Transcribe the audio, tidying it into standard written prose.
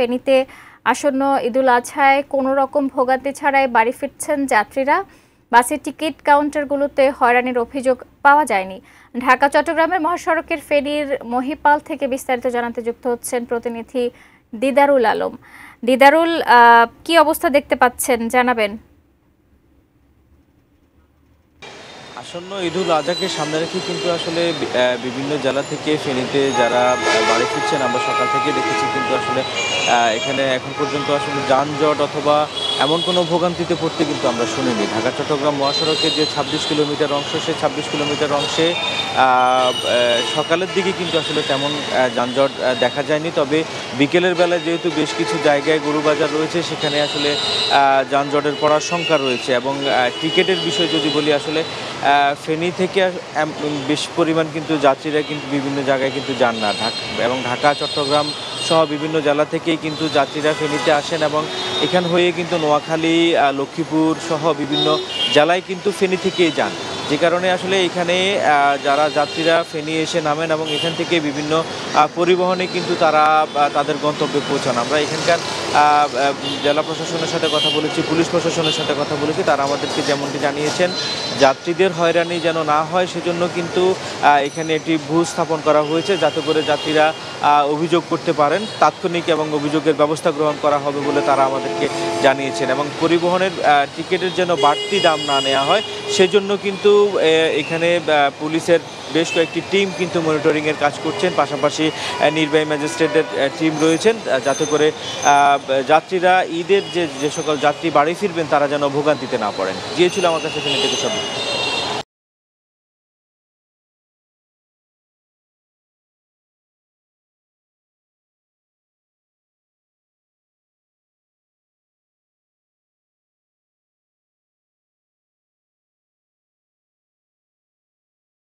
ফেনীতে আসন্ন ঈদুল আজহায় কোনো রকম ভোগান্তি ছাড়াই বাড়ি ফিরছেন যাত্রীরা। বাসের টিকিট কাউন্টারগুলোতে হয়রানির অভিযোগ পাওয়া যায়নি। ঢাকা চট্টগ্রামের মহাসড়কের ফেনীর মহিপাল থেকে বিস্তারিত জানাতে যুক্ত হচ্ছেন প্রতিনিধি দিদারুল আলম। দিদারুল, কি অবস্থা দেখতে পাচ্ছেন জানাবেন? আসন্ন ঈদুল আজহাকে সামনে রেখে কিন্তু আসলে বিভিন্ন জেলা থেকে ফেনীতে যারা বাড়ি ফিরছেন আমরা সকাল থেকে দেখেছি, কিন্তু আসলে এখানে এখন পর্যন্ত আসলে যানজট অথবা এমন কোনো ভোগান্তিতে পড়তে কিন্তু আমরা শুনিনি। ঢাকা চট্টগ্রাম মহাসড়কের যে ২৬ কিলোমিটার অংশ, সেই ২৬ কিলোমিটার অংশে সকালের দিকে কিন্তু আসলে তেমন যানজট দেখা যায়নি। তবে বিকেলের বেলায় যেহেতু বেশ কিছু জায়গায় গরুবাজার রয়েছে, সেখানে আসলে যানজটের পড়ার শঙ্কা রয়েছে। এবং টিকিটের বিষয় যদি বলি, আসলে ফেনী থেকে বেশ পরিমাণ কিন্তু যাত্রীরা কিন্তু বিভিন্ন জায়গায় কিন্তু যান না। এবং ঢাকা চট্টগ্রাম সহ বিভিন্ন জেলা থেকেই কিন্তু যাত্রীরা ফেনীতে আসেন এবং এখান হয়ে কিন্তু নোয়াখালী, লক্ষ্মীপুর সহ বিভিন্ন জেলায় কিন্তু ফেনী থেকেই যান। যে কারণে আসলে এখানে যারা যাত্রীরা ফেনী এসে নামেন এবং এখান থেকে বিভিন্ন পরিবহনে কিন্তু তারা তাদের গন্তব্যে পৌঁছান। আমরা এখানকার জেলা প্রশাসনের সাথে কথা বলেছি, পুলিশ প্রশাসনের সাথে কথা বলেছি, তারা আমাদেরকে যেমনটি জানিয়েছেন যাত্রীদের হয়রানি যেন না হয় সেজন্য কিন্তু এখানে একটি বুথ স্থাপন করা হয়েছে, যাতে করে যাত্রীরা অভিযোগ করতে পারেন তাৎক্ষণিক এবং অভিযোগের ব্যবস্থা গ্রহণ করা হবে বলে তারা আমাদেরকে জানিয়েছেন। এবং পরিবহনের টিকিটের যেন বাড়তি দাম না নেওয়া হয় সেজন্য কিন্তু এখানে পুলিশের বেশ কয়েকটি টিম কিন্তু মনিটরিংয়ের কাজ করছেন, পাশাপাশি নির্বাহী ম্যাজিস্ট্রেটের টিম রয়েছেন, যাতে করে যাত্রীরা ঈদের যে সকল যাত্রী বাড়ি ফিরবেন তারা যেন ভোগান্তিতে না পড়েন। গিয়েছিল আমার কাছে ফেনী থেকে সব।